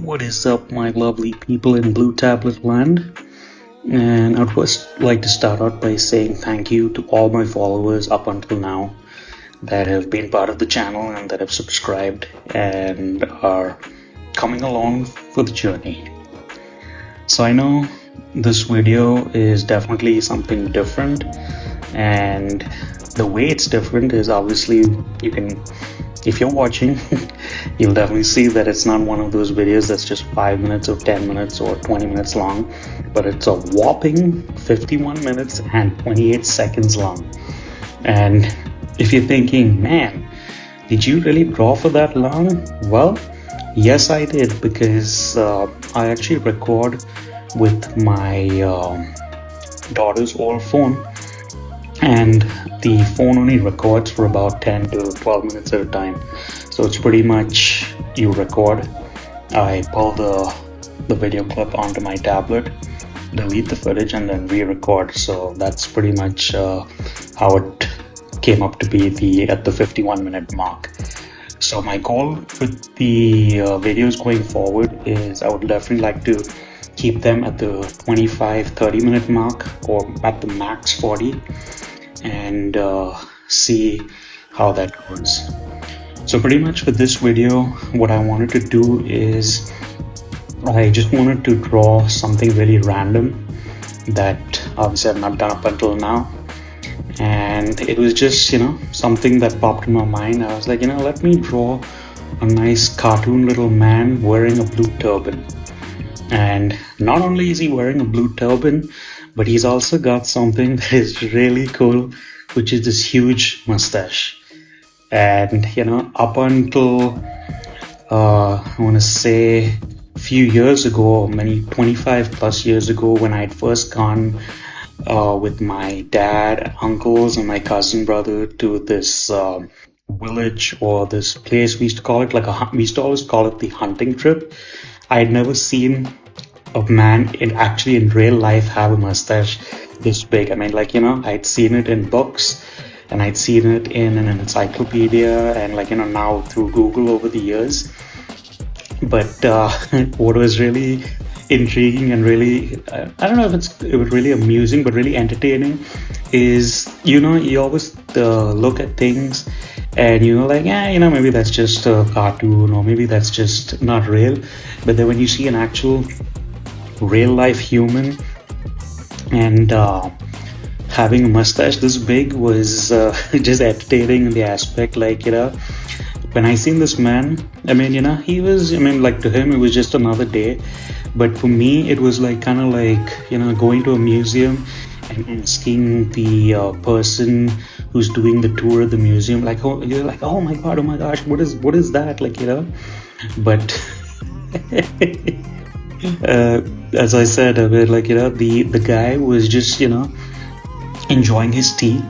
What is up, my lovely people in Blue Tablet land? And I'd first like to start out by saying thank you to all my followers up until now that have been part of the channel and that have subscribed and are coming along for the journey. So I know this video is definitely something different, and the way it's different is obviously if you're watching, you'll definitely see that it's not one of those videos that's just 5 minutes or 10 minutes or 20 minutes long, but it's a whopping 51 minutes and 28 seconds long. And if you're thinking, man, did you really draw for that long? Well, yes, I did, because I actually record with my daughter's old phone, and the phone only records for about 10 to 12 minutes at a time. So it's pretty much you record, I pull the video clip onto my tablet, delete the footage, and then re-record. So that's pretty much how it came up to be at the 51-minute mark. So my goal with the videos going forward is I would definitely like to keep them at the 25-30 minute mark, or at the max 40, and see how that goes. So pretty much for this video, what I wanted to do is I just wanted to draw something really random that obviously I've not done up until now, and it was just something that popped in my mind. I was like, let me draw a nice cartoon little man wearing a blue turban. And not only is he wearing a blue turban, but he's also got something that is really cool, which is this huge mustache. And up until I want to say a few years ago, many 25 plus years ago, when I had first gone with my dad, uncles, and my cousin brother to this village, or this place, we used to always call it the hunting trip. I had never seen a man in real life have a mustache this big. I mean, I'd seen it in books, and I'd seen it in an encyclopedia, and now through Google over the years. But what was really intriguing and really, I don't know if it was really amusing, but really entertaining, is you always look at things and maybe that's just a cartoon, or maybe that's just not real. But then when you see an actual real life human and having a mustache this big was just entertaining in the aspect, when I seen this man, he was, to him it was just another day, but for me it was going to a museum and asking the person who's doing the tour of the museum, you're like, oh my gosh, what is that, but as I said, the guy was just enjoying his tea,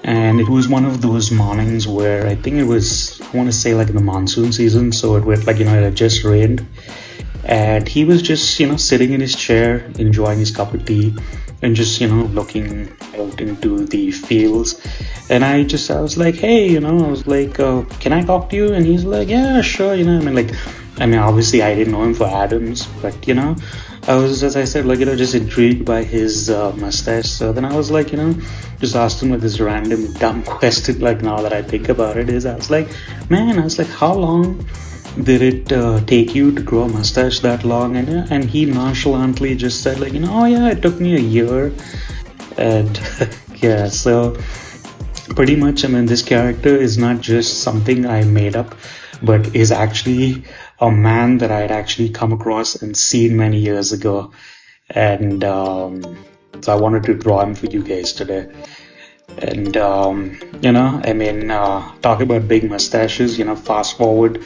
and it was one of those mornings where I think it was, I want to say in the monsoon season, so it went it had just rained, and he was just sitting in his chair enjoying his cup of tea and just looking out into the fields. And I was like, hey, can I talk to you? And he's like, yeah, sure. Obviously I didn't know him for Adams, but I was, as I said, just intrigued by his mustache. So then I was just asked him this random dumb question. Now that I think about it, I was like, how long did it take you to grow a mustache that long? And he nonchalantly just said oh yeah, it took me a year. And yeah, so pretty much this character is not just something I made up, but is actually a man that I had actually come across and seen many years ago. And so I wanted to draw him for you guys today. And talk about big mustaches, fast forward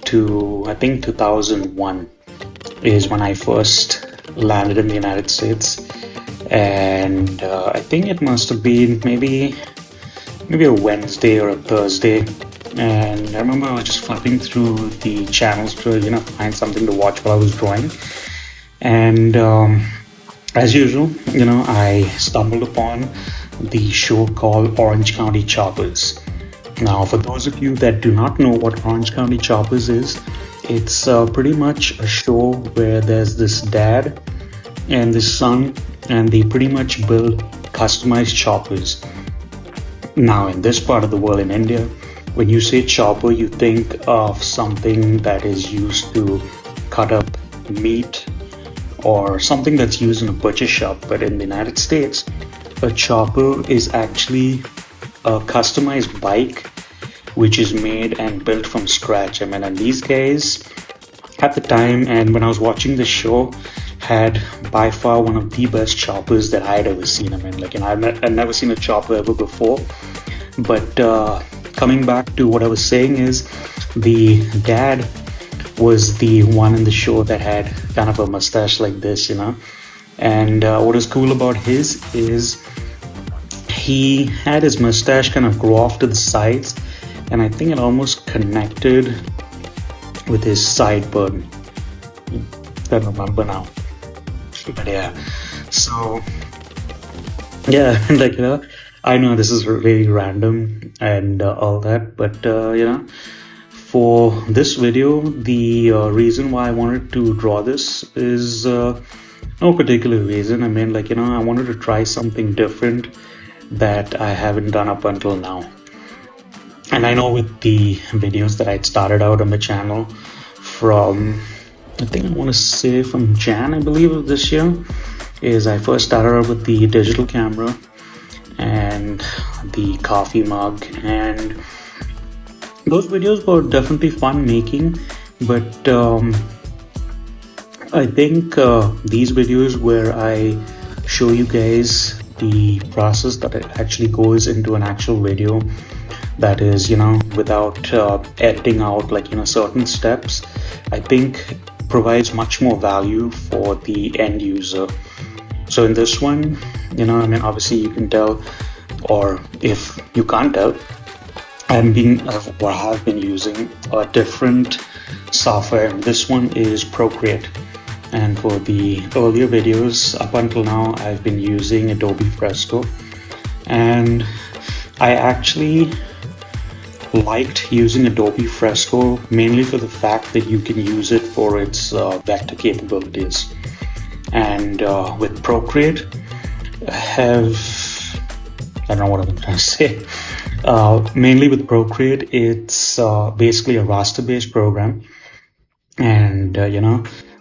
to I think 2001 is when I first landed in the United States, and I think it must have been maybe a Wednesday or a Thursday, and I remember I was just flipping through the channels to find something to watch while I was drawing, and as usual I stumbled upon the show called Orange County Choppers. Now, for those of you that do not know what Orange County Choppers is, It's pretty much a show where there's this dad and this son, and they pretty much build customized choppers. Now, in this part of the world, in India, when you say chopper, you think of something that is used to cut up meat or something that's used in a butcher shop. But in the United States, a chopper is actually a customized bike which is made and built from scratch. I mean, and these guys at the time, and when I was watching the show, had by far one of the best choppers that I had ever seen. I mean, like, I'd never seen a chopper ever before. But coming back to what I was saying is, the dad was the one in the show that had kind of a mustache like this, And what is cool about his is he had his mustache kind of grow off to the sides, and I think it almost connected with his sideburn. I don't remember now. But yeah, so yeah, like, I know this is really random and all that, but for this video, the reason why I wanted to draw this is no particular reason. I mean, like, I wanted to try something different that I haven't done up until now. And I know with the videos that I'd started out on the channel from, I think I want to say from Jan, I believe, of this year, is I first started out with the digital camera and the coffee mug, and those videos were definitely fun making, but I think these videos where I show you guys the process that it actually goes into an actual video, that is, without editing out, like, certain steps, I think provides much more value for the end user. So in this one, I mean, obviously you can tell, or if you can't tell, have been using a different software. This one is Procreate, and for the earlier videos up until now, I've been using Adobe Fresco, and I actually liked using Adobe Fresco mainly for the fact that you can use it for its vector capabilities. And with Procreate, I don't know what I'm trying to say. Mainly with Procreate, it's basically a raster-based program, and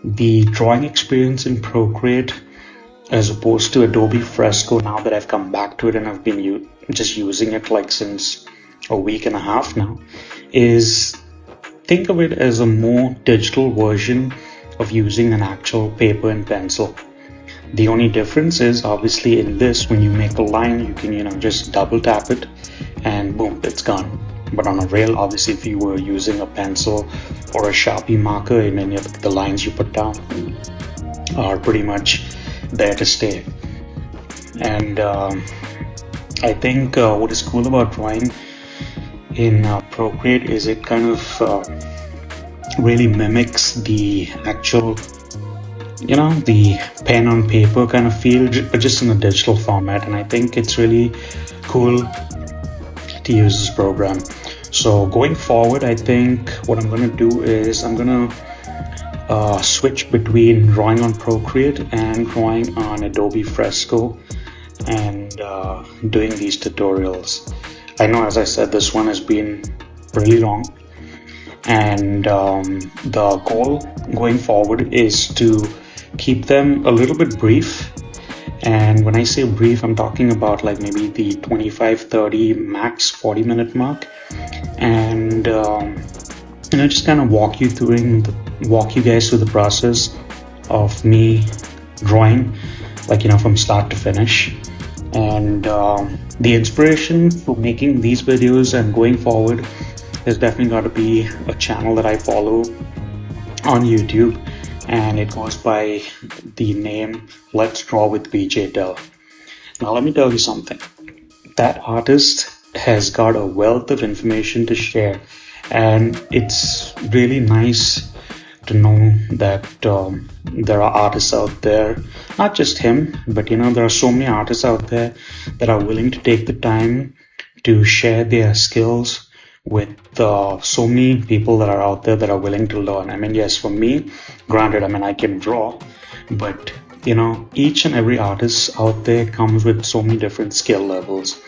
the drawing experience in Procreate, as opposed to Adobe Fresco, now that I've come back to it and I've been just using it like since a week and a half now, is, think of it as a more digital version of using an actual paper and pencil. The only difference is, obviously, in this, when you make a line, you can just double tap it and boom, it's gone. But on a rail, obviously, if you were using a pencil or a Sharpie marker, and any of the lines you put down are pretty much there to stay. And I think what is cool about drawing in Procreate is it kind of really mimics the actual, the pen on paper kind of feel, but just in a digital format. And I think it's really cool to use this program. So going forward, I think what I'm going to do is I'm going to switch between drawing on Procreate and drawing on Adobe Fresco, and doing these tutorials. I know, as I said, this one has been really long, and the goal going forward is to keep them a little bit brief. And when I say brief, I'm talking about like maybe the 25, 30, max 40-minute mark, and just kind of walk you guys through the process of me drawing, like, from start to finish. And the inspiration for making these videos and going forward has definitely got to be a channel that I follow on YouTube, and it goes by the name Let's Draw with BJ Dell. Now let me tell you something. That artist has got a wealth of information to share, and it's really nice to know that there are artists out there, not just him, but there are so many artists out there that are willing to take the time to share their skills with so many people that are out there that are willing to learn. I mean, yes, for me, granted, I mean, I can draw, but you know, each and every artist out there comes with so many different skill levels,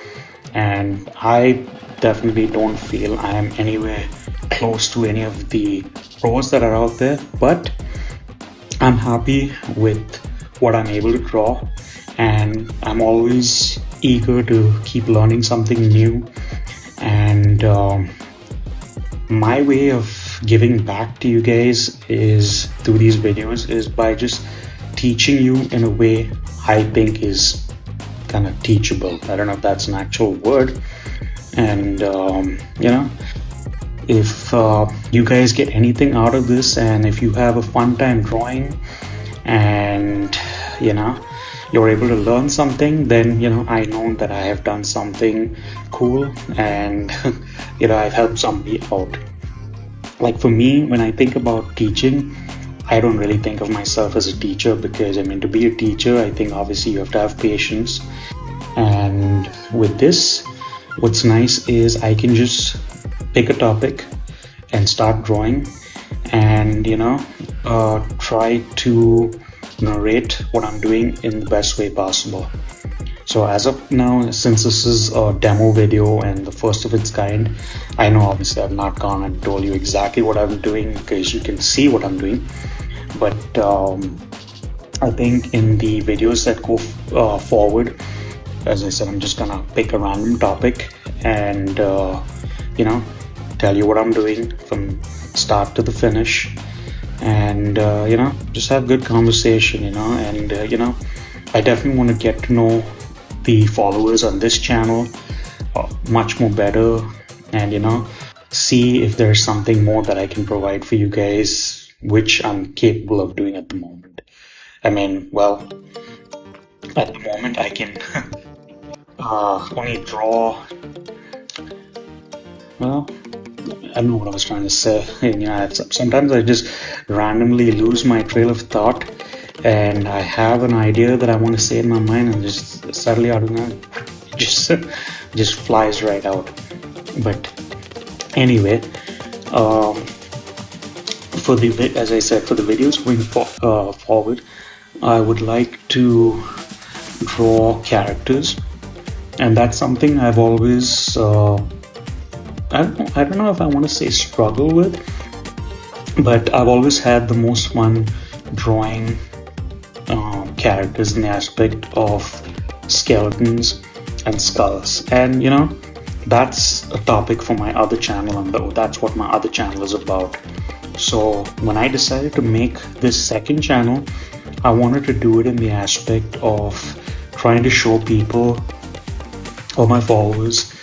and I definitely don't feel I am anywhere close to any of the pros that are out there, but I'm happy with what I'm able to draw, and I'm always eager to keep learning something new. And my way of giving back to you guys is through these videos is by just teaching you in a way I think is kind of teachable. I don't know if that's an actual word. And you know, if you guys get anything out of this, and if you have a fun time drawing, and you know, you're able to learn something, then you know, I know that I have done something cool, and you know, I've helped somebody out. Like for me, when I think about teaching, I don't really think of myself as a teacher, because I mean, to be a teacher, I think obviously you have to have patience. And with this, what's nice is I can just pick a topic and start drawing, and you know, try to narrate what I'm doing in the best way possible. So as of now, since this is a demo video and the first of its kind, I know obviously I've not gone and told you exactly what I'm doing, because you can see what I'm doing, but I think in the videos that go forward, as I said, I'm just gonna pick a random topic and you know, tell you what I'm doing from start to the finish, and you know, just have good conversation, you know. And you know, I definitely want to get to know the followers on this channel much more better, and you know, see if there's something more that I can provide for you guys, which I'm capable of doing at the moment. I mean, well, at the moment I can only draw, well, I don't know what I was trying to say. And, you know, sometimes I just randomly lose my trail of thought, and I have an idea that I want to say in my mind, and just suddenly out of that, it just flies right out. But anyway, for the, as I said, for the videos going forward, I would like to draw characters, and that's something I've always I don't know if I want to say struggle with, but I've always had the most fun drawing characters in the aspect of skeletons and skulls. And you know, that's a topic for my other channel, and that's what my other channel is about. So when I decided to make this second channel, I wanted to do it in the aspect of trying to show people, or my followers,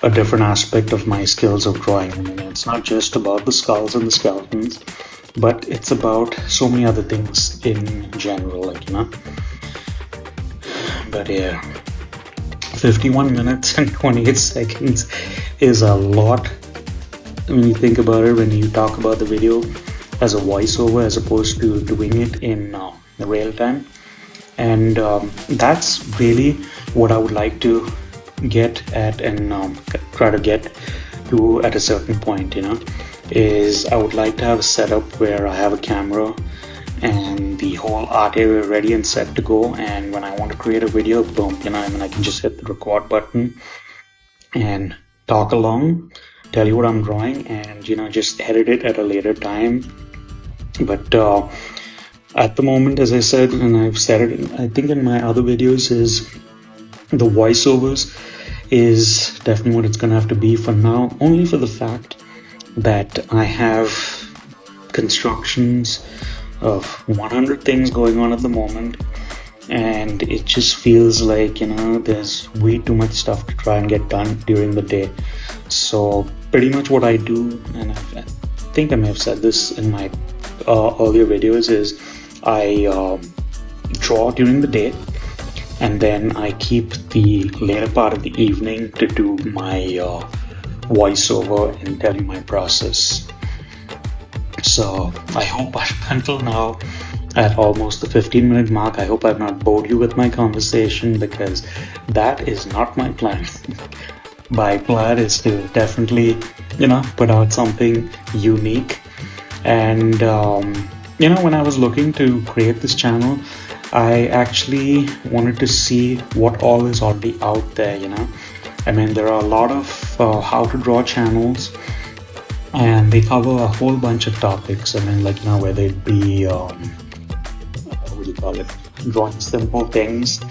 a different aspect of my skills of drawing. I mean, it's not just about the skulls and the skeletons, but it's about so many other things in general, like, you know. But yeah, 51 minutes and 28 seconds is a lot when you think about it, when you talk about the video as a voiceover as opposed to doing it in real time. And that's really what I would like to get at, and try to get to at a certain point, you know, is I would like to have a setup where I have a camera and the whole art area ready and set to go, and when I want to create a video, boom, you know, I mean, I can just hit the record button and talk along, tell you what I'm drawing, and you know, just edit it at a later time. But at the moment, as I said, and I've said it, I think in my other videos, is the voiceovers is definitely what it's gonna have to be for now, only for the fact that I have constructions of 100 things going on at the moment, and it just feels like, you know, there's way too much stuff to try and get done during the day. So pretty much what I do, and I think I may have said this in my earlier videos, is I draw during the day, and then I keep the later part of the evening to do my voiceover and tell you my process. So I hope until now, at almost the 15-minute mark, I hope I've not bored you with my conversation, because that is not my plan. by Plaid is to definitely, put out something unique. And, when I was looking to create this channel, I actually wanted to see what all is already out there, I mean, there are a lot of how to draw channels, and they cover a whole bunch of topics. I mean, whether it be, what do you call it, drawing simple things.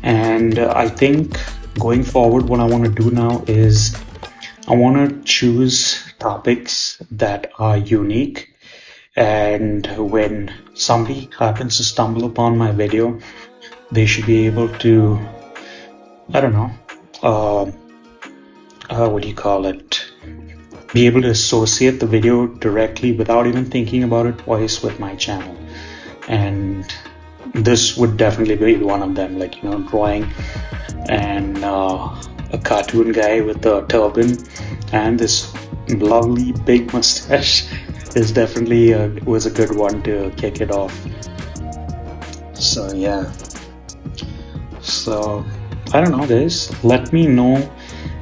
And I think going forward, what I want to do now is I want to choose topics that are unique. And when somebody happens to stumble upon my video, they should be able to, I don't know, what do you call it, be able to associate the video directly without even thinking about it twice with my channel. And this would definitely be one of them, drawing and a cartoon guy with a turban and this lovely big mustache is definitely was a good one to kick it off. So yeah, so I don't know guys, let me know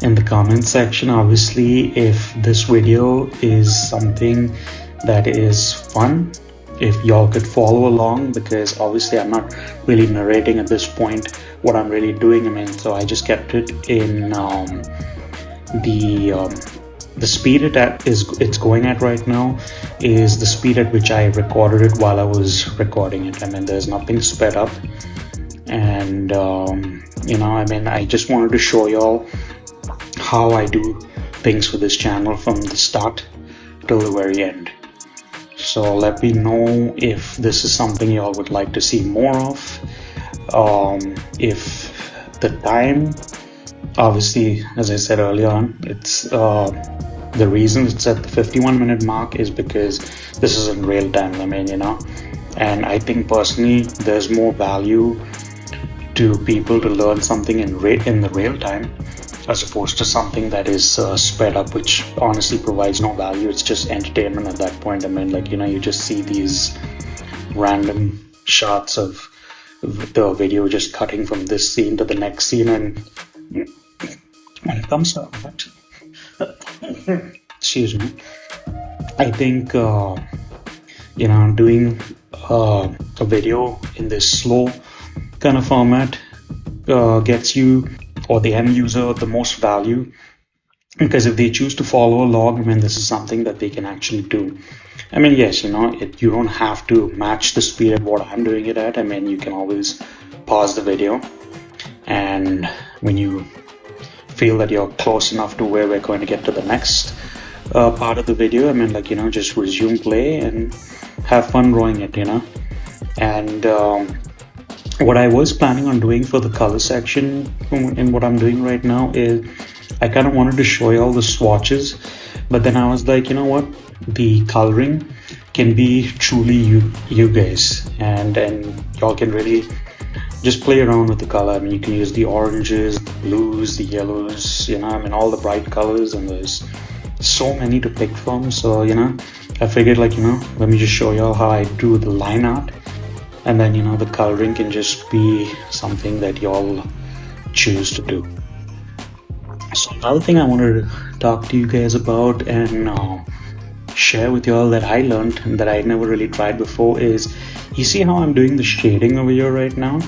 in the comment section obviously if this video is something that is fun, if y'all could follow along, because obviously I'm not really narrating at this point what I'm really doing. I mean, so I just kept it in the speed it's going at right now is the speed at which I recorded it while I was recording it. I mean, there's nothing sped up. And I mean, I just wanted to show y'all how I do things for this channel from the start till the very end. So let me know if this is something y'all would like to see more of. If the time, obviously, as I said earlier on, it's the reason it's at the 51-minute mark is because this is in real time. I mean, and I think personally there's more value to people to learn something in the real time as opposed to something that is sped up, which honestly provides no value. It's just entertainment at that point. I mean, you just see these random shots of the video just cutting from this scene to the next scene, and when it comes to that, excuse me, I think doing a video in this slow kind of format gets you or the end user the most value, because if they choose to follow along, I mean, this is something that they can actually do. I mean, yes, you don't have to match the speed of what I'm doing it at. I mean, you can always pause the video, and when you feel that you're close enough to where we're going to get to the next part of the video, I mean, just resume play and have fun drawing it, and what I was planning on doing for the color section in what I'm doing right now is I kind of wanted to show you all the swatches, but then I was like, you know what, the coloring can be truly you guys, and y'all can really just play around with the color. I mean, you can use the oranges, the blues, the yellows, I mean, all the bright colors, and there's so many to pick from. So I figured let me just show y'all how I do the line art, and then the coloring can just be something that y'all choose to do. So another thing I wanted to talk to you guys about and share with y'all that I learned and that I never really tried before is, you see how I'm doing the shading over here right now?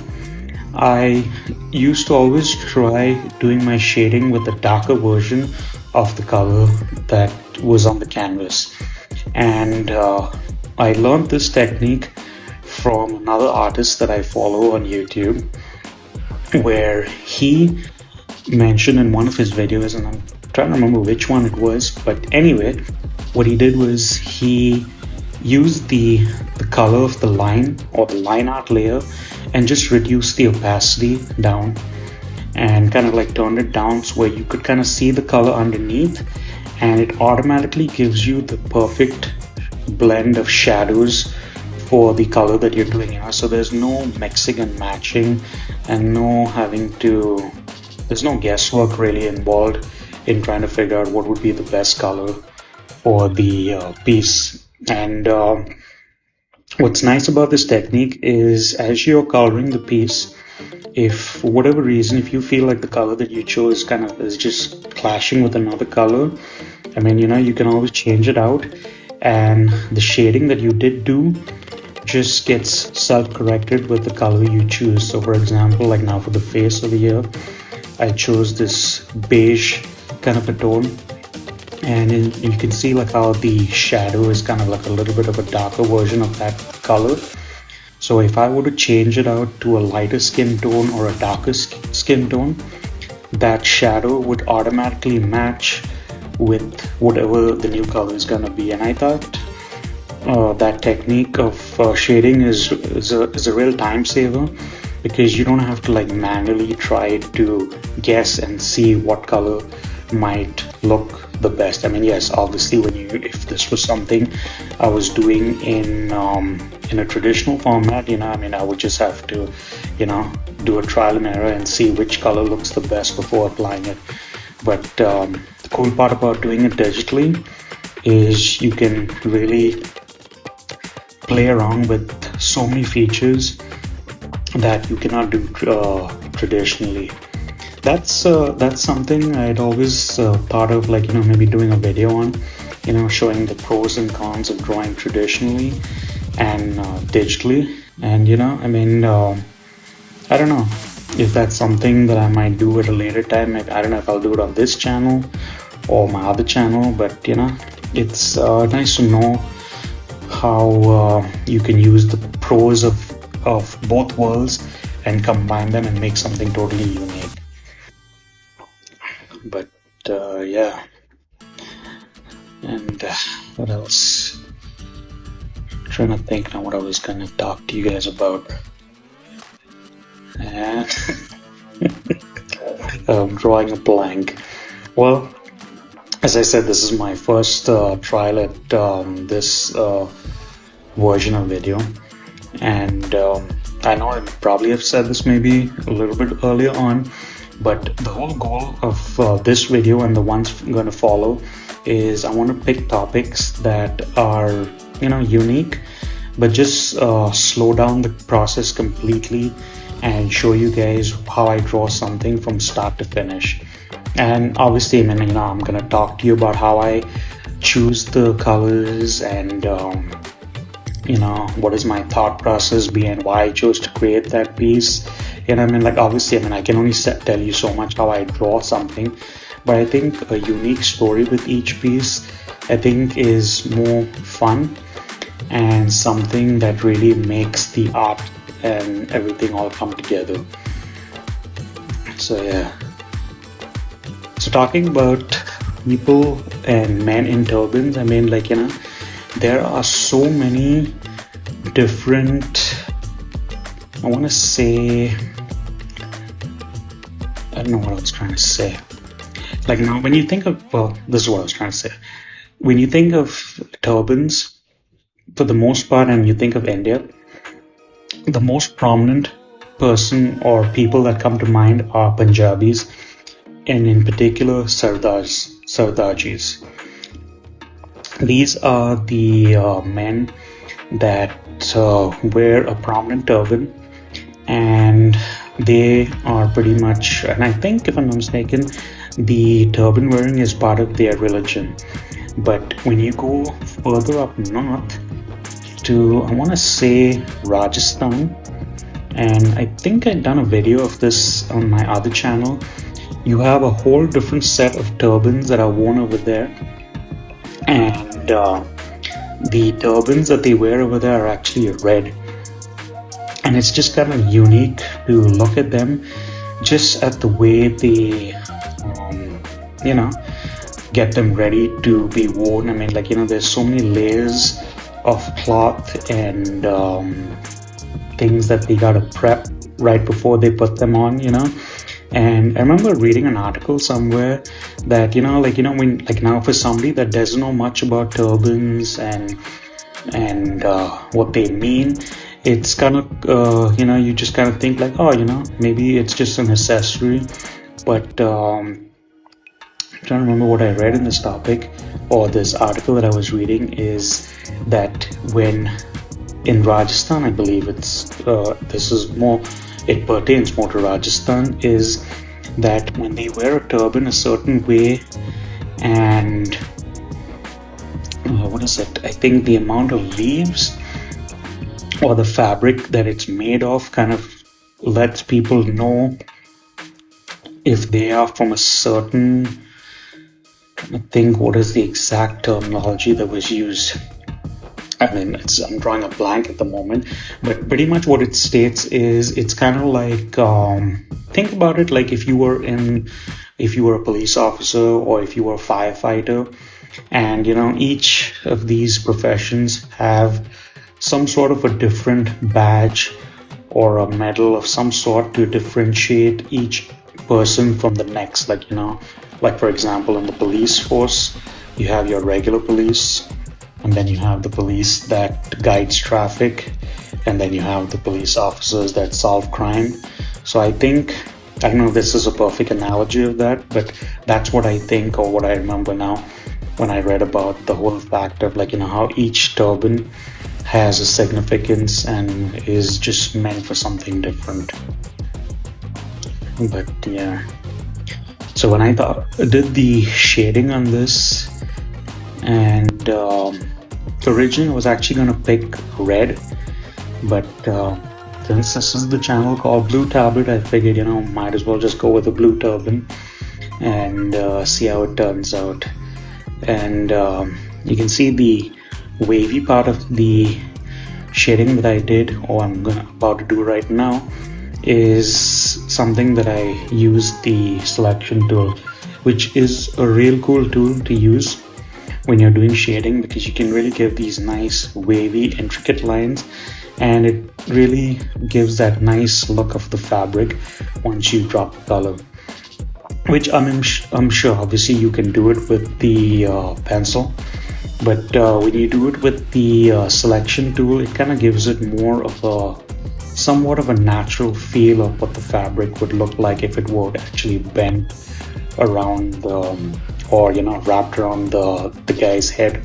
I used to always try doing my shading with a darker version of the color that was on the canvas, and I learned this technique from another artist that I follow on YouTube, where he mentioned in one of his videos, and I'm trying to remember which one it was, but anyway, what he did was he used the color of the line or the line art layer and just reduced the opacity down and kind of turned it down so where you could kind of see the color underneath, and it automatically gives you the perfect blend of shadows for the color that you're doing, so there's no mixing and matching and there's no guesswork really involved in trying to figure out what would be the best color for the piece. And what's nice about this technique is as you're coloring the piece, if for whatever reason, if you feel like the color that you chose kind of is just clashing with another color, I mean, you can always change it out, and the shading that you did do just gets self-corrected with the color you choose. So for example, like now for the face over here, I chose this beige kind of a tone, and you can see like how the shadow is kind of like a little bit of a darker version of that color. So if I were to change it out to a lighter skin tone or a darker skin tone, that shadow would automatically match with whatever the new color is gonna be. And I thought that technique of shading is a real time saver, because you don't have to like manually try to guess and see what color might look the best. I mean, yes, obviously if this was something I was doing in a traditional format, I mean, I would just have to do a trial and error and see which color looks the best before applying it. But the cool part about doing it digitally is you can really play around with so many features that you cannot do traditionally. That's something I'd always thought of, like maybe doing a video on, showing the pros and cons of drawing traditionally and digitally. And I mean, I don't know if that's something that I might do at a later time. I don't know if I'll do it on this channel or my other channel, but it's nice to know how you can use the pros of both worlds and combine them and make something totally unique. But yeah, and what else? I'm trying to think now what I was gonna talk to you guys about. And I'm drawing a blank. Well, as I said, this is my first trial at this version of video, and I know I probably have said this maybe a little bit earlier on, but the whole goal of this video and the ones I'm going to follow is I want to pick topics that are unique, but just slow down the process completely and show you guys how I draw something from start to finish. And obviously, I mean, I'm gonna talk to you about how I choose the colors and what is my thought process behind why I chose to create that piece. I mean, like obviously, I mean, I can only tell you so much how I draw something, but I think a unique story with each piece, I think, is more fun and something that really makes the art and everything all come together. So yeah. So talking about people and men in turbans, I mean, like there are so many different, I want to say, I don't know what I was trying to say. Like now, when you think of, well, this is what I was trying to say. When you think of turbans, for the most part, and you think of India, the most prominent person or people that come to mind are Punjabis, and in particular Sardarjis. These are the men that wear a prominent turban, and they are pretty much, and I think if I'm not mistaken, the turban wearing is part of their religion. But when you go further up north to, I want to say, Rajasthan, and I think I've done a video of this on my other channel, you have a whole different set of turbans that are worn over there, and the turbans that they wear over there are actually red, and it's just kind of unique to look at them, just at the way they get them ready to be worn. I mean, like there's so many layers of cloth and things that they gotta prep right before they put them on, And I remember reading an article somewhere that when now for somebody that doesn't know much about turbans and what they mean, it's kind of you just kind of think like, oh, maybe it's just an accessory. But I'm trying to remember what I read in this topic or this article that I was reading, is that when in Rajasthan, I believe it's this is more it pertains more to Rajasthan, is that when they wear a turban a certain way, and what is it? I think the amount of leaves or the fabric that it's made of kind of lets people know if they are from a certain, I think, what is the exact terminology that was used? I mean, I'm drawing a blank at the moment, but pretty much what it states is it's kind of like, think about it like if you were a police officer or if you were a firefighter, and each of these professions have some sort of a different badge or a medal of some sort to differentiate each person from the next. Like for example, in the police force, you have your regular police, and then you have the police that guides traffic, and then you have the police officers that solve crime. So I think, I don't know if this is a perfect analogy of that, but that's what I think, or what I remember now when I read about the whole fact of how each turban has a significance and is just meant for something different. But yeah, so when I did the shading on this, and originally I was actually gonna pick red, but since this is the channel called Blue Tablet, I figured might as well just go with a blue turban and see how it turns out. And you can see the wavy part of the shading that I did, or I'm about to do right now, is something that I use the selection tool, which is a real cool tool to use when you're doing shading, because you can really give these nice wavy intricate lines, and it really gives that nice look of the fabric once you drop the color, which I'm sure obviously you can do it with the pencil, but when you do it with the selection tool, it kind of gives it more of a somewhat of a natural feel of what the fabric would look like if it were actually bent around or wrapped around the guy's head.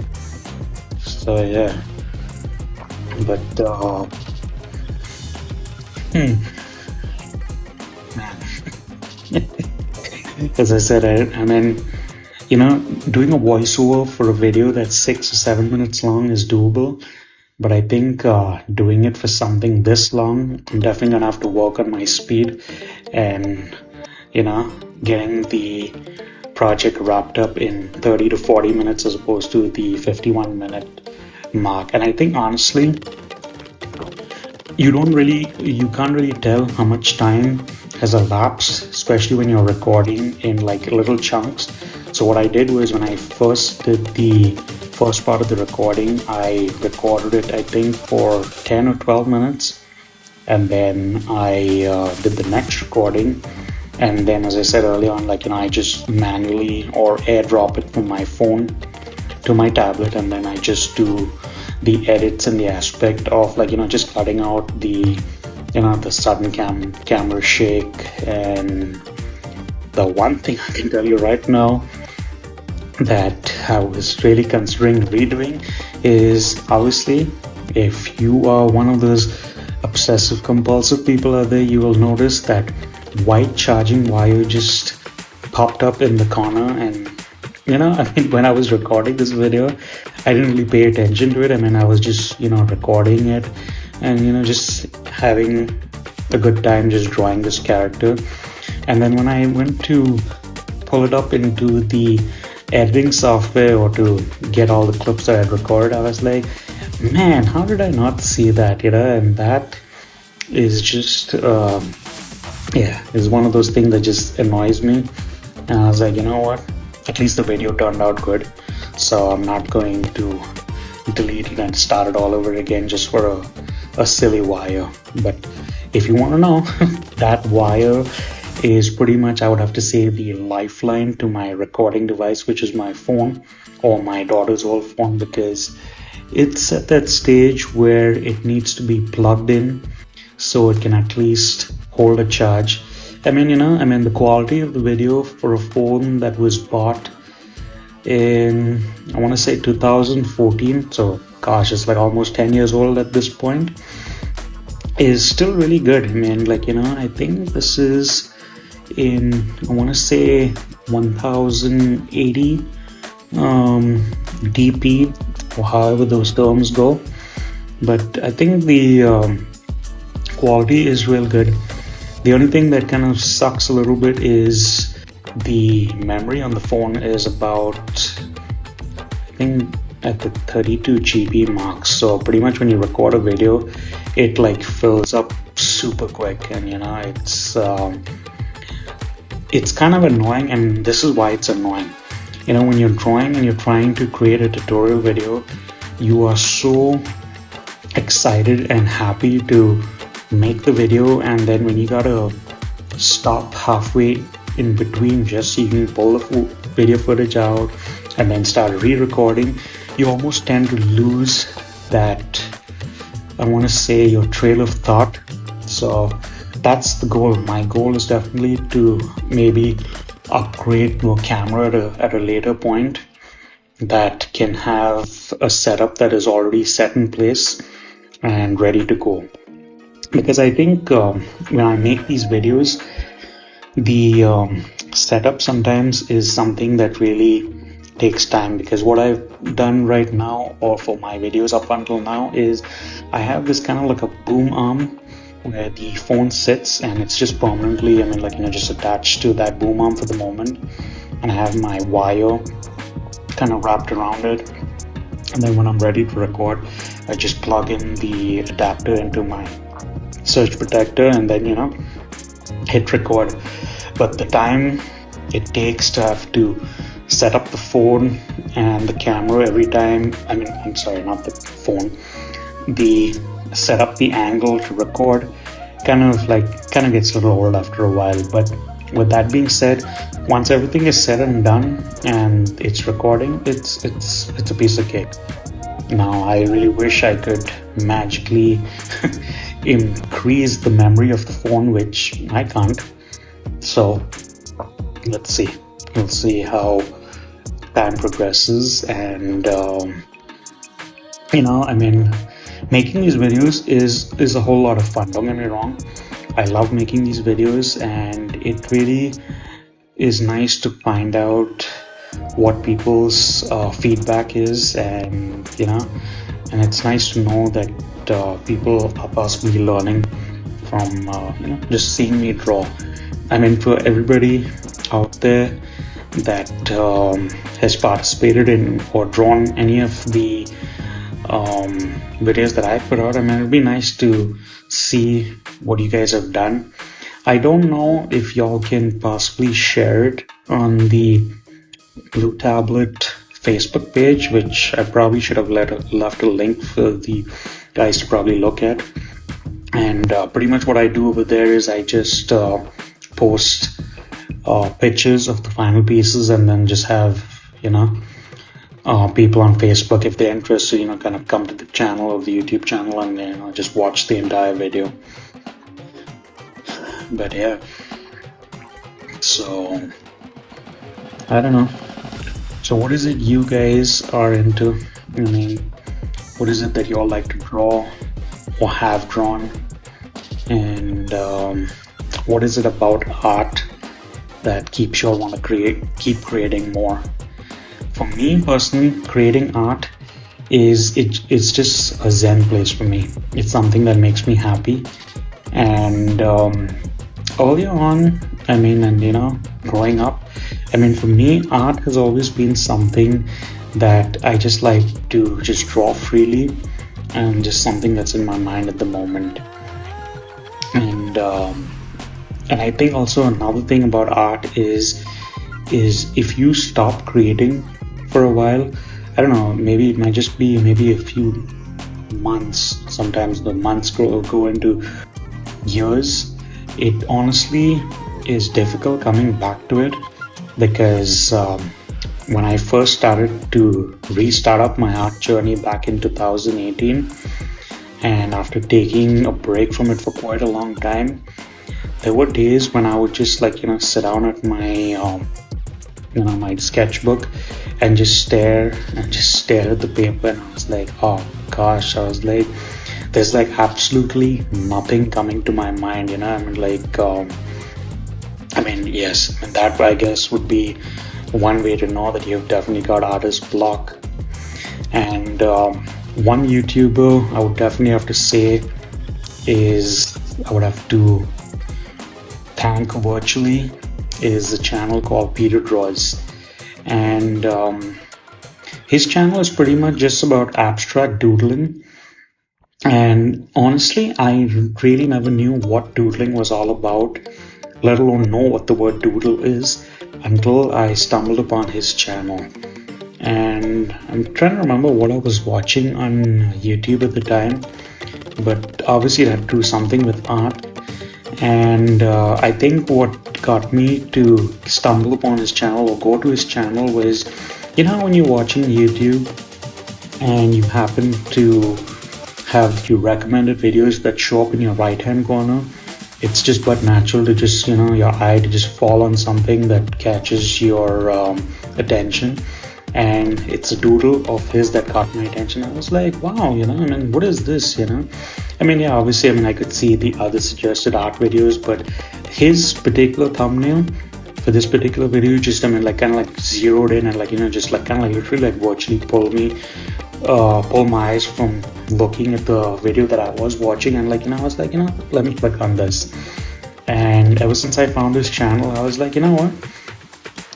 So yeah, but man, as I said, I mean, doing a voiceover for a video that's 6 or 7 minutes long is doable, but I think doing it for something this long, I'm definitely gonna have to work on my speed and getting the project wrapped up in 30 to 40 minutes as opposed to the 51-minute mark. And I think honestly, you can't really tell how much time has elapsed, especially when you're recording in like little chunks. So what I did was, when I first did the first part of the recording, I recorded it I think for 10 or 12 minutes, and then I did the next recording, and then as I said earlier on, I just manually or airdrop it from my phone to my tablet, and then I just do the edits in the aspect of just cutting out the the sudden camera shake. And the one thing I can tell you right now that I was really considering redoing is, obviously, if you are one of those obsessive compulsive people out there, you will notice that white charging wire just popped up in the corner. And I mean, when I was recording this video, I didn't really pay attention to it. I mean, I was just recording it and just having a good time just drawing this character. And then when I went to pull it up into the editing software or to get all the clips that I'd recorded, I was like, man, how did I not see that? And that is just is one of those things that just annoys me. And I was like, you know what, at least the video turned out good, so I'm not going to delete it and start it all over again just for a silly wire. But if you want to know, that wire is pretty much, I would have to say, the lifeline to my recording device, which is my phone or my daughter's old phone, because it's at that stage where it needs to be plugged in so it can at least hold a charge. I mean, the quality of the video for a phone that was bought in, I want to say 2014, so gosh, it's like almost 10 years old at this point. is still really good. I mean, like, I think this is in, I want to say 1080 dp, or however those terms go, but I think the quality is real good. The only thing that kind of sucks a little bit is the memory on the phone is about, I think, at the 32 GB mark. So pretty much when you record a video, it like fills up super quick, and it's kind of annoying. And this is why it's annoying. When you're drawing and you're trying to create a tutorial video, you are so excited and happy to make the video, and then when you gotta stop halfway in between just so you can pull the video footage out and then start re-recording, you almost tend to lose that, I want to say, your trail of thought. So that's the goal. My goal is definitely to maybe upgrade to a camera at a later point that can have a setup that is already set in place and ready to go. Because I think when I make these videos, the setup sometimes is something that really takes time, because what I've done right now, or for my videos up until now, is I have this kind of like a boom arm where the phone sits, and it's just permanently, just attached to that boom arm for the moment, and I have my wire kind of wrapped around it, and then when I'm ready to record, I just plug in the adapter into my surge protector and then hit record. But the time it takes to have to set up the phone and the camera every time, I'm sorry, not the phone, the set up the angle to record kind of gets a little old after a while. But with that being said, once everything is said and done and it's recording, it's a piece of cake. Now I really wish I could magically increase the memory of the phone, which I can't. So let's see. We'll see how time progresses, and making these videos is a whole lot of fun. Don't get me wrong. I love making these videos, and it really is nice to find out what people's feedback is, and it's nice to know that people are possibly learning from just seeing me draw. For everybody out there that has participated in or drawn any of the videos that I put out, it'd be nice to see what you guys have done. I don't know if y'all can possibly share it on the Blue Tablet Facebook page, which I probably should have left a link for the guys to probably look at. And pretty much what I do over there is I just post pictures of the final pieces, and then just have people on Facebook, if they're interested, kind of come to the channel, or the YouTube channel, and just watch the entire video. But yeah, so I don't know. So what is it you guys are into? What is it that you all like to draw or have drawn? And what is it about art that keeps you all want to keep creating more? For me personally, creating art it's just a zen place for me. It's something that makes me happy. And earlier on, growing up, for me, art has always been something that I just like to just draw freely, and just something that's in my mind at the moment. And I think also another thing about art is if you stop creating for a while, I don't know, maybe it might just be maybe a few months. Sometimes the months go into years. It honestly is difficult coming back to it, because when I first started to restart up my art journey back in 2018, and after taking a break from it for quite a long time, there were days when I would just sit down at my my sketchbook and just stare at the paper, and I was like, oh gosh, I was like, there's like absolutely nothing coming to my mind, you know. I mean, like, yes, and that I guess would be one way to know that you've definitely got artist block. And one YouTuber I would definitely have to say is, I would have to thank virtually, is a channel called Peter Draws. And his channel is pretty much just about abstract doodling. And honestly, I really never knew what doodling was all about, let alone know what the word doodle is, until I stumbled upon his channel. And I'm trying to remember what I was watching on YouTube at the time, but obviously it had to do something with art. And I think what got me to stumble upon his channel or go to his channel was, you know, when you're watching YouTube and you happen to have your recommended videos that show up in your right hand corner, it's just but natural to just, you know, your eye to just fall on something that catches your attention. And it's a doodle of his that caught my attention. I was like, wow, you know, I mean, what is this, you know? I mean, yeah, obviously, I mean, I could see the other suggested art videos, but his particular thumbnail for this particular video just, I mean, like, kind of like zeroed in and like, you know, just like kind of like literally like virtually pull my eyes from looking at the video that I was watching. And like, you know, I was like, you know, let me click on this. And ever since I found this channel, I was like, you know what?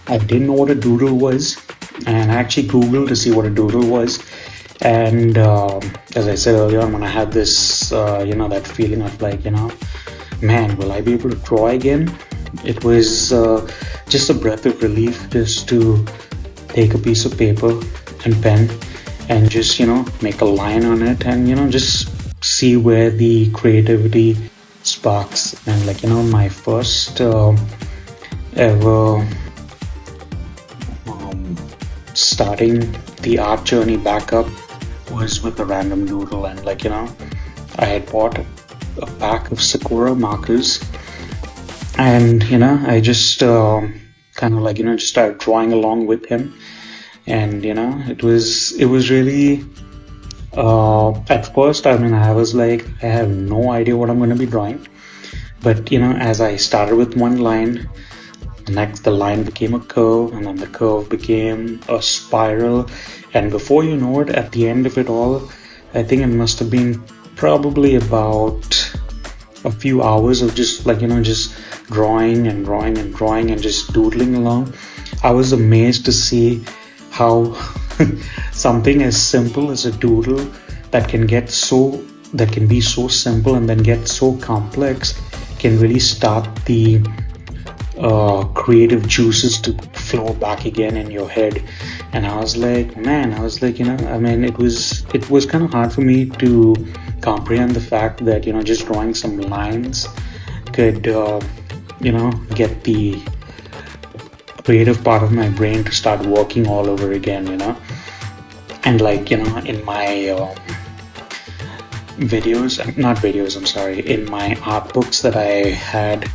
I didn't know what a doodle was. And I actually Googled to see what a doodle was. And as I said earlier on, when I had this, you know, that feeling of like, you know, man, will I be able to draw again? It was just a breath of relief just to take a piece of paper and pen and just, you know, make a line on it and, you know, just see where the creativity sparks. And like, you know, my first ever starting the art journey back up was with a random doodle. And like, you know, I had bought a pack of Sakura markers and, you know, I just kind of like, you know, just started drawing along with him. And, you know, it was really at first, I mean, I was like, I have no idea what I'm going to be drawing. But, you know, as I started with one line, next the line became a curve, and then the curve became a spiral, and before you know it, at the end of it all, I think it must have been probably about a few hours of just like, you know, just drawing and drawing and drawing and just doodling along. I was amazed to see how something as simple as a doodle that can be so simple and then get so complex can really start the creative juices to flow back again in your head. And I was like, man, you know, I mean, it was kind of hard for me to comprehend the fact that, you know, just drawing some lines could you know, get the creative part of my brain to start working all over again, you know. And like, you know, in my in my art books that I had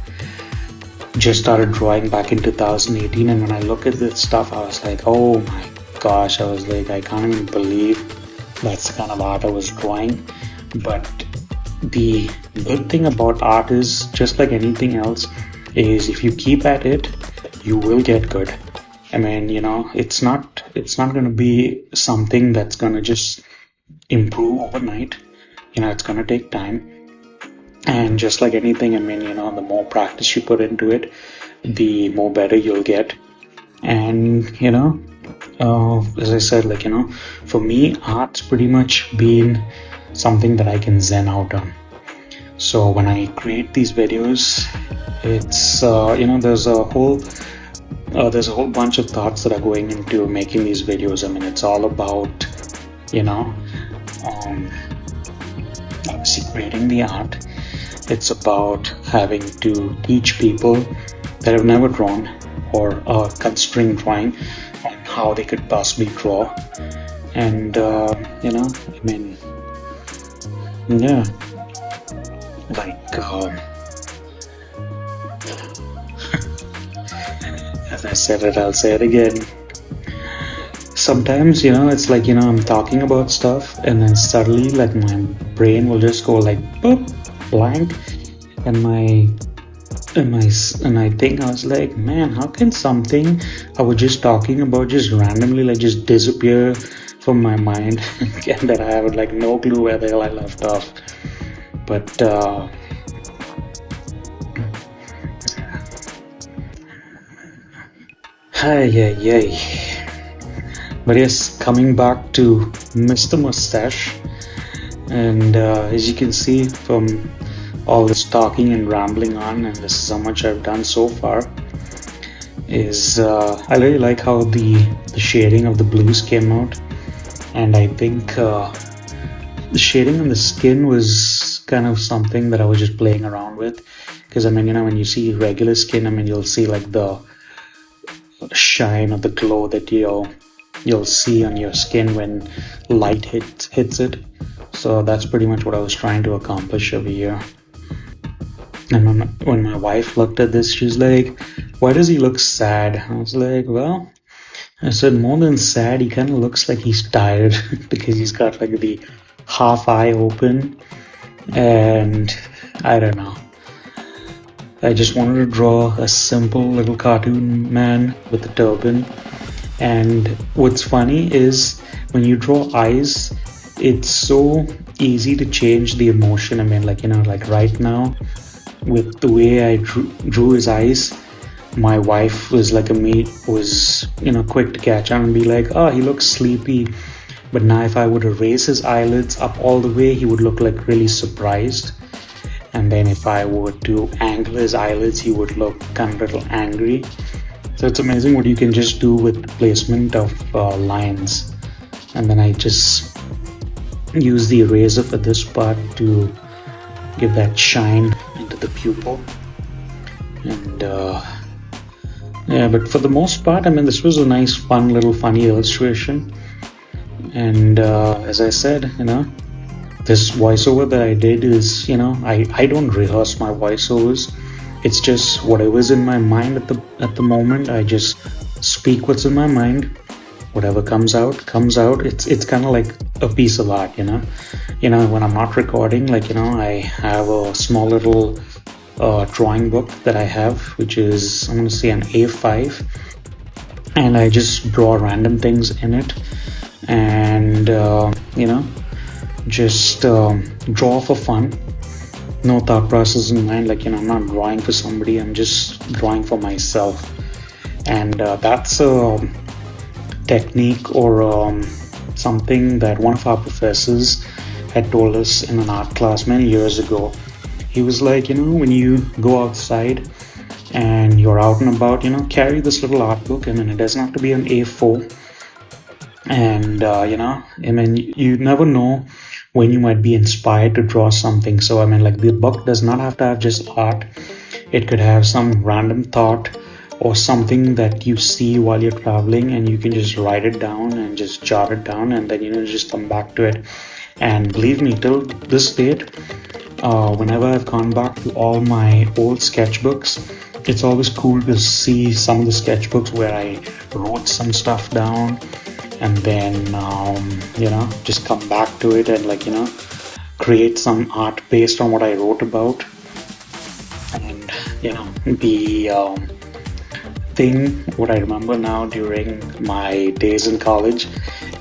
just started drawing back in 2018, and when I look at this stuff, I was like, oh my gosh, I was like, I can't even believe that's the kind of art I was drawing. But the good thing about art is, just like anything else, is if you keep at it, you will get good. I mean, you know, it's not going to be something that's going to just improve overnight. You know, it's going to take time. And just like anything, I mean, you know, the more practice you put into it, the more better you'll get. And, you know, as I said, like, you know, for me, art's pretty much been something that I can zen out on. So when I create these videos, it's, you know, there's a whole bunch of thoughts that are going into making these videos. I mean, it's all about, you know, obviously creating the art. It's about having to teach people that have never drawn or are considering drawing on how they could possibly draw. And, you know, I mean, yeah, like, as I said it, I'll say it again. Sometimes, you know, it's like, you know, I'm talking about stuff and then suddenly, like, my brain will just go like boop, blank, and I think I was like, man, how can something I was just talking about just randomly like just disappear from my mind and that I have like no clue where the hell I left off. But hey. But yes, coming back to Mr. Mustache, and as you can see from all this talking and rambling on, and this is how much I've done so far, is I really like how the shading of the blues came out, and I think the shading on the skin was kind of something that I was just playing around with, because I mean, you know, when you see regular skin, I mean, you'll see like the shine or the glow that you'll see on your skin when light hits it. So that's pretty much what I was trying to accomplish over here. And when my wife looked at this, she's like, why does he look sad? I was like, well, I said, more than sad, he kind of looks like he's tired because he's got like the half eye open, and I don't know. I just wanted to draw a simple little cartoon man with a turban. And what's funny is when you draw eyes, it's so easy to change the emotion. I mean, like, you know, like right now with the way I drew his eyes, my wife was like quick to catch on and be like, oh, he looks sleepy. But now if I were to raise his eyelids up all the way, he would look like really surprised. And then if I were to angle his eyelids, he would look kind of a little angry. So it's amazing what you can just do with placement of lines. And then I just use the eraser for this part to give that shine into the pupil. And yeah, but for the most part, I mean, this was a nice, fun, little funny illustration. And as I said, you know, this voiceover that I did is, you know, I don't rehearse my voiceovers. It's just whatever's in my mind at the moment. I just speak what's in my mind. Whatever comes out. It's kind of like a piece of art, you know. You know, when I'm not recording, like, you know, I have a small little drawing book that I have, which is, I'm gonna say, an A5, and I just draw random things in it, and you know, just draw for fun. No thought process in mind, like, you know, I'm not drawing for somebody, I'm just drawing for myself. And that's a technique or something that one of our professors had told us in an art class many years ago. He was like, you know, when you go outside and you're out and about, you know, carry this little art book. I mean, it doesn't have to be an A4. And you know, I mean, you never know when you might be inspired to draw something. So I mean, like, the book does not have to have just art. It could have some random thought or something that you see while you're traveling, and you can just write it down and just jot it down, and then, you know, just come back to it. And believe me, till this date, whenever I've gone back to all my old sketchbooks, it's always cool to see some of the sketchbooks where I wrote some stuff down, and then you know, just come back to it and, like, you know, create some art based on what I wrote about. And you know, the thing, what I remember now during my days in college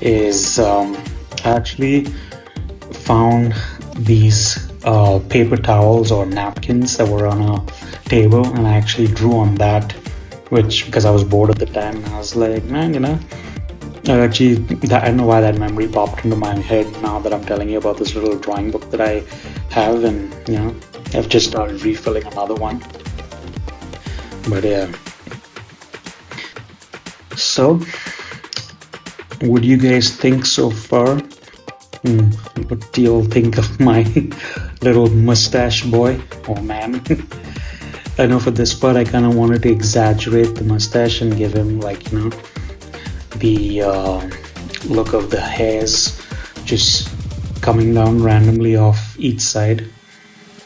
is I actually found these paper towels or napkins that were on a table, and I actually drew on that, which, because I was bored at the time, and I was like, man, you know, I don't know why that memory popped into my head now that I'm telling you about this little drawing book that I have, and you know, I've just started refilling another one. But yeah, so what do you guys think so far? What do you all think of my little mustache boy or man? I know for this part I kind of wanted to exaggerate the mustache and give him, like, you know, the look of the hairs just coming down randomly off each side.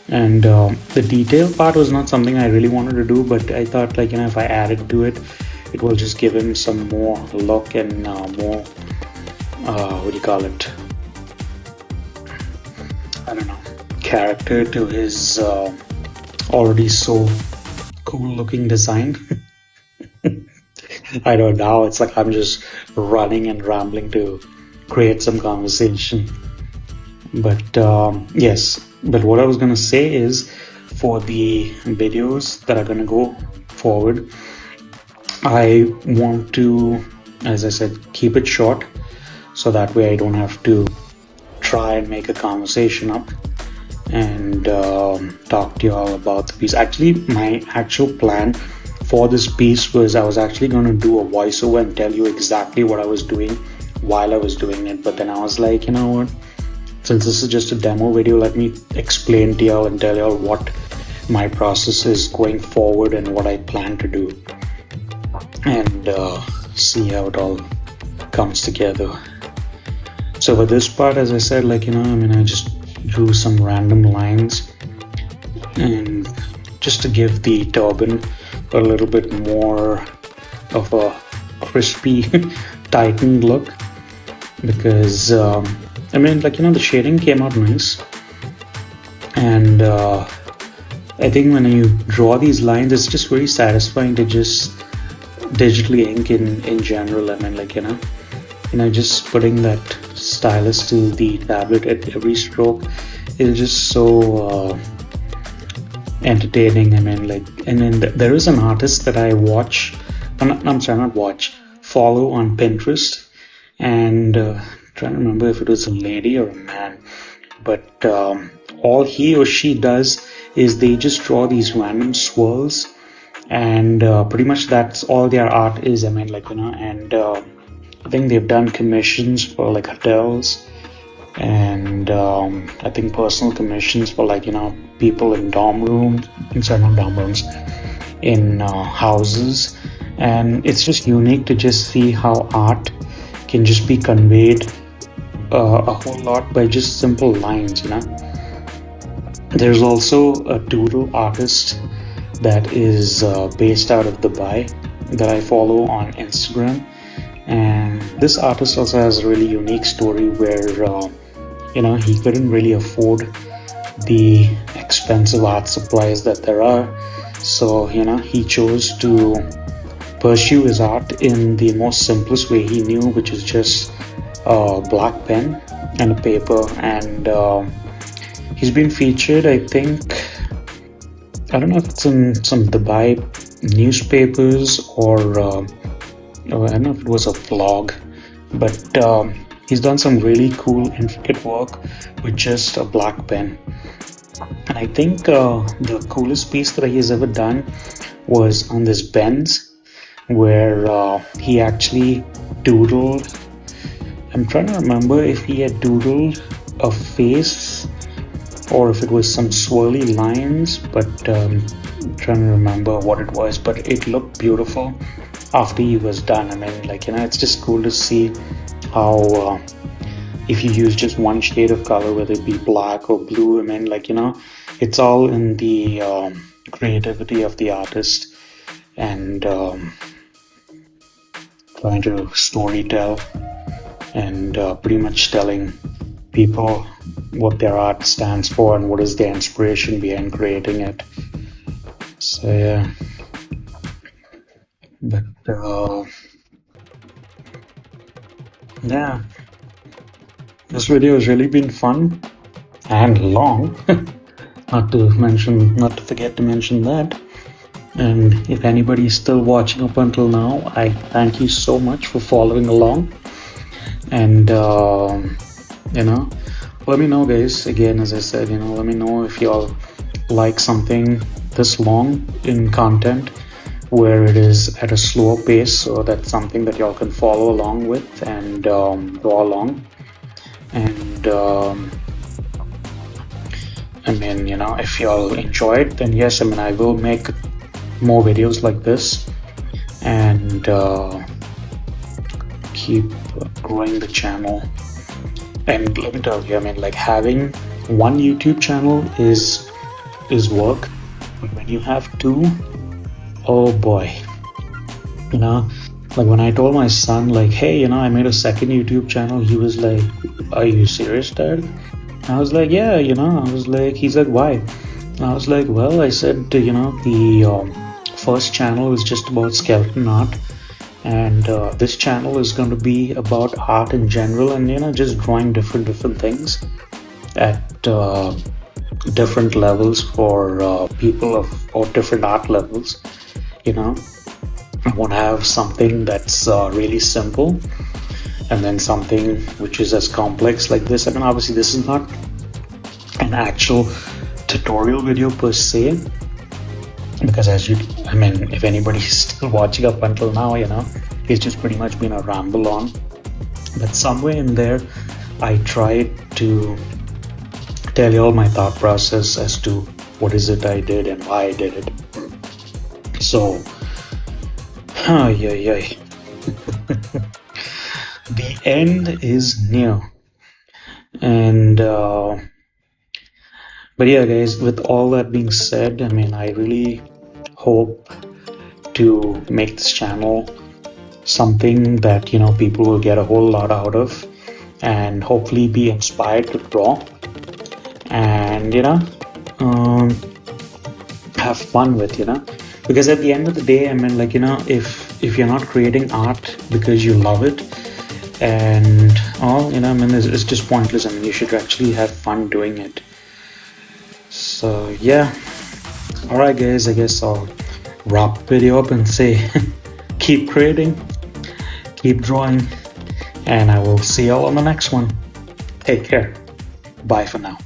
And the detail part was not something I really wanted to do, but I thought, like, you know, if I added to it, it will just give him some more look and more what do you call it, character to his already so cool looking design. I don't know, it's like I'm just running and rambling to create some conversation. But yes, but what I was gonna say is, for the videos that are gonna go forward, I want to, as I said, keep it short, so that way I don't have to try and make a conversation up and talk to you all about the piece. Actually, my actual plan for this piece was I was actually going to do a voiceover and tell you exactly what I was doing while I was doing it, but then I was like, you know what, since this is just a demo video, let me explain to y'all and tell y'all what my process is going forward and what I plan to do, and see how it all comes together. So for this part, as I said, like, you know, I mean, I just drew some random lines, and just to give the turban a little bit more of a crispy tightened look, because I mean, like, you know, the shading came out nice, and I think when you draw these lines, it's just very satisfying to just digitally ink in general. I mean, like, you know, just putting that stylus to the tablet at every stroke is just so entertaining. I mean, like, and then there is an artist that I watch, I'm sorry, not watch, follow on Pinterest, and trying to remember if it was a lady or a man, but all he or she does is they just draw these random swirls, and pretty much that's all their art is. I mean, like, you know, and I think they've done commissions for like hotels, and I think personal commissions for, like, you know, people in dorm rooms, inside not dorm rooms, in houses, and it's just unique to just see how art can just be conveyed a whole lot by just simple lines, you know. There's also a doodle artist that is based out of Dubai that I follow on Instagram, and this artist also has a really unique story where you know, he couldn't really afford the expensive art supplies that there are, so, you know, he chose to pursue his art in the most simplest way he knew, which is just a black pen and a paper, and he's been featured, I think, I don't know if it's in some Dubai newspapers or I don't know if it was a vlog, but he's done some really cool, intricate work with just a black pen. And I think the coolest piece that he has ever done was on this Benz, where he actually doodled, I'm trying to remember if he had doodled a face or if it was some swirly lines, but I'm trying to remember what it was, but it looked beautiful after he was done. I mean, like, you know, it's just cool to see how if you use just one shade of color, whether it be black or blue, I mean, like, you know, it's all in the creativity of the artist, and trying to story tell, and pretty much telling people what their art stands for and what is their inspiration behind creating it. So yeah, but yeah, this video has really been fun and long. not to forget to mention that. And if anybody is still watching up until now, I thank you so much for following along. And you know, let me know, guys. Again, as I said, you know, let me know if y'all like something this long in content, where it is at a slower pace, so that's something that y'all can follow along with and draw along. And I mean, you know, if y'all enjoy it, then yes, I mean, I will make more videos like this, and keep growing the channel. And let me tell you, I mean, like, having one YouTube channel is work, but when you have two, oh boy, you know, like when I told my son, like, hey, you know, I made a second YouTube channel, he was like, are you serious, Dad? I was like, yeah, I was like, he's like, why? And I was like, well, I said, the first channel is just about skeleton art, and this channel is going to be about art in general, and just drawing different things at different levels for people of or different art levels. I want to have something that's really simple, and then something which is as complex like this. I mean, obviously this is not an actual tutorial video per se, because if anybody's still watching up until now, it's just pretty much been a ramble on. But somewhere in there, I tried to tell you all my thought process as to what is it I did and why I did it. So, the end is near. And but yeah, guys, with all that being said, I mean, I really hope to make this channel something that people will get a whole lot out of, and hopefully be inspired to draw, and have fun with, because at the end of the day, I mean, like, if you're not creating art because you love it, and all, I mean, it's just pointless. I mean, you should actually have fun doing it. So yeah, all right, guys, I guess I'll wrap the video up and say keep creating, keep drawing, and I will see y'all on the next one. Take care. Bye for now.